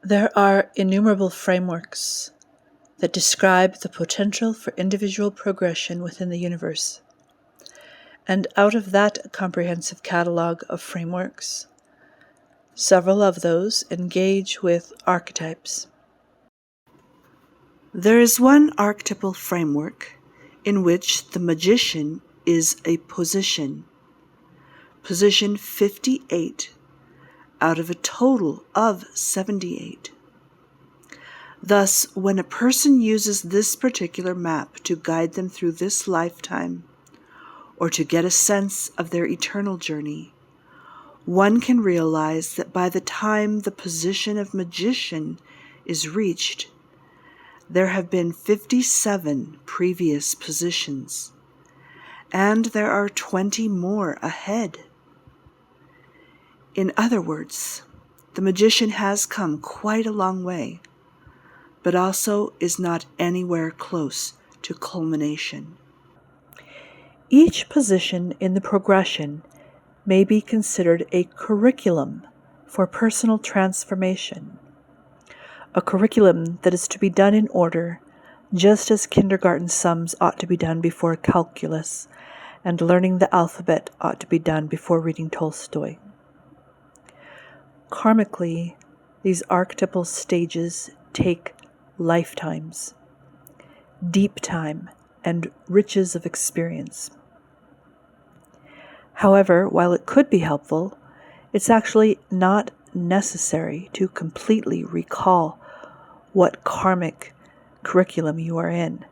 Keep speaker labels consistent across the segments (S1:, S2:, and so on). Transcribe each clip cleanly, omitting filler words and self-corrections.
S1: There are innumerable frameworks that describe the potential for individual progression within the universe. And out of that comprehensive catalog of frameworks, several of those engage with archetypes. There is one archetypal framework in which the magician is a position 58 out of a total of 78. Thus, when a person uses this particular map to guide them through this lifetime, or to get a sense of their eternal journey, one can realize that by the time the position of magician is reached, there have been 57 previous positions, and there are 20 more ahead. In other words, the magician has come quite a long way, but also is not anywhere close to culmination. Each position in the progression may be considered a curriculum for personal transformation, a curriculum that is to be done in order, just as kindergarten sums ought to be done before calculus, and learning the alphabet ought to be done before reading Tolstoy. Karmically, these archetypal stages take lifetimes, deep time, and riches of experience. However, while it could be helpful, it's actually not necessary to completely recall what karmic curriculum you are in.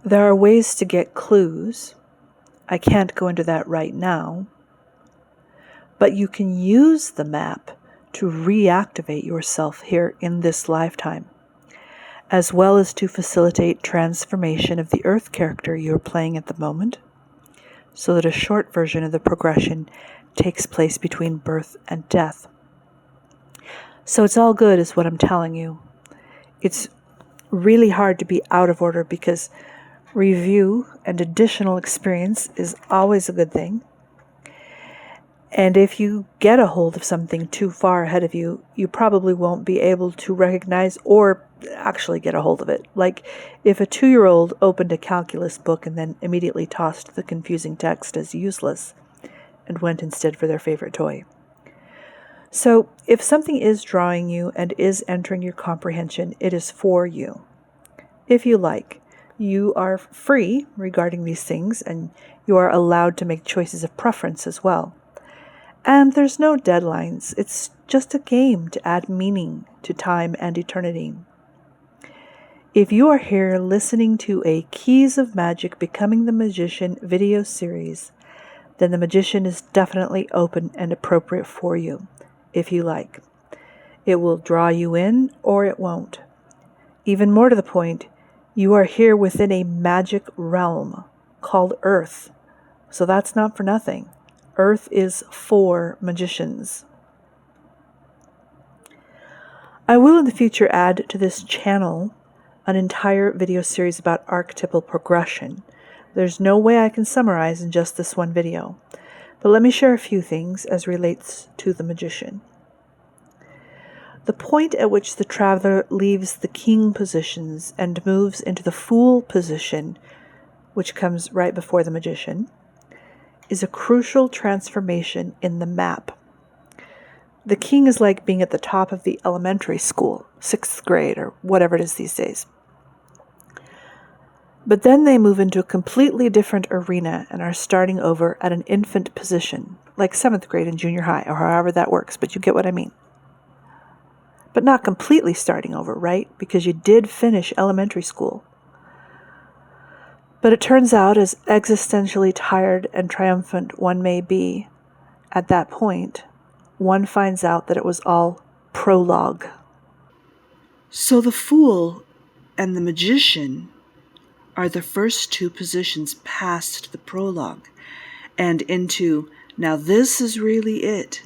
S1: There are ways to get clues. I can't go into that right now. But you can use the map to reactivate yourself here in this lifetime, as well as to facilitate transformation of the Earth character you're playing at the moment, so that a short version of the progression takes place between birth and death. So it's all good is what I'm telling you. It's really hard to be out of order because review and additional experience is always a good thing. And if you get a hold of something too far ahead of you, you probably won't be able to recognize or actually get a hold of it. Like if a 2-year-old opened a calculus book and then immediately tossed the confusing text as useless and went instead for their favorite toy. So if something is drawing you and is entering your comprehension, it is for you. If you like, you are free regarding these things and you are allowed to make choices of preference as well. And there's no deadlines. It's just a game to add meaning to time and eternity. If you are here listening to a Keys of Magic Becoming the Magician video series, then the magician is definitely open and appropriate for you, if you like. It will draw you in or it won't. Even more to the point, you are here within a magic realm called Earth. So that's not for nothing. Earth is for magicians. I will in the future add to this channel an entire video series about archetypal progression. There's no way I can summarize in just this one video, but let me share a few things as relates to the magician. The point at which the traveler leaves the king positions and moves into the fool position, which comes right before the magician, is a crucial transformation in the map. The king is like being at the top of the elementary school, 6th grade or whatever it is these days. But then they move into a completely different arena and are starting over at an infant position, like 7th grade in junior high or however that works, but you get what I mean. But not completely starting over, right? Because you did finish elementary school. But it turns out, as existentially tired and triumphant one may be, at that point, one finds out that it was all prologue. So the fool and the magician are the first two positions past the prologue and into, now this is really it.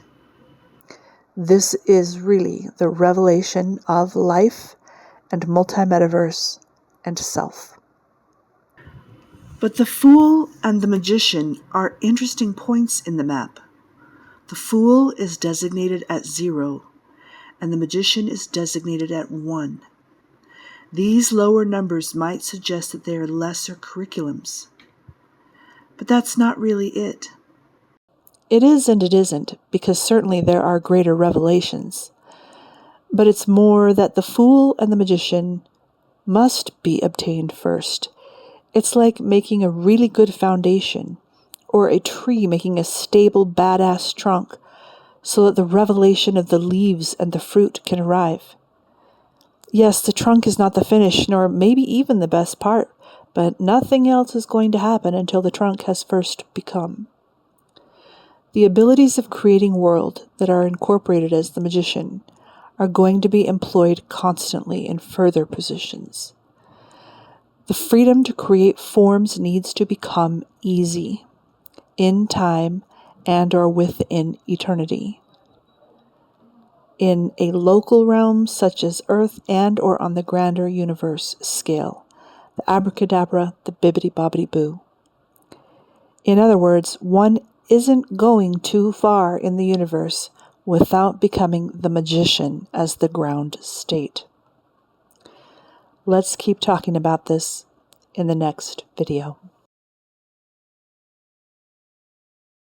S1: This is really the revelation of life and multi-metaverse and self. But the fool and the magician are interesting points in the map. The fool is designated at 0,
S2: and the magician is designated at 1. These lower numbers might suggest that they are lesser curriculums. But that's not really it.
S1: It is and it isn't, because certainly there are greater revelations. But it's more that the fool and the magician must be obtained first. It's like making a really good foundation, or a tree making a stable, badass trunk, so that the revelation of the leaves and the fruit can arrive. Yes, the trunk is not the finish, nor maybe even the best part, but nothing else is going to happen until the trunk has first become. The abilities of creating world that are incorporated as the magician are going to be employed constantly in further positions. The freedom to create forms needs to become easy, in time and or within eternity. In a local realm such as Earth and or on the grander universe scale, the abracadabra, the bibbidi-bobbidi-boo. In other words, one isn't going too far in the universe without becoming the magician as the ground state. Let's keep talking about this in the next video.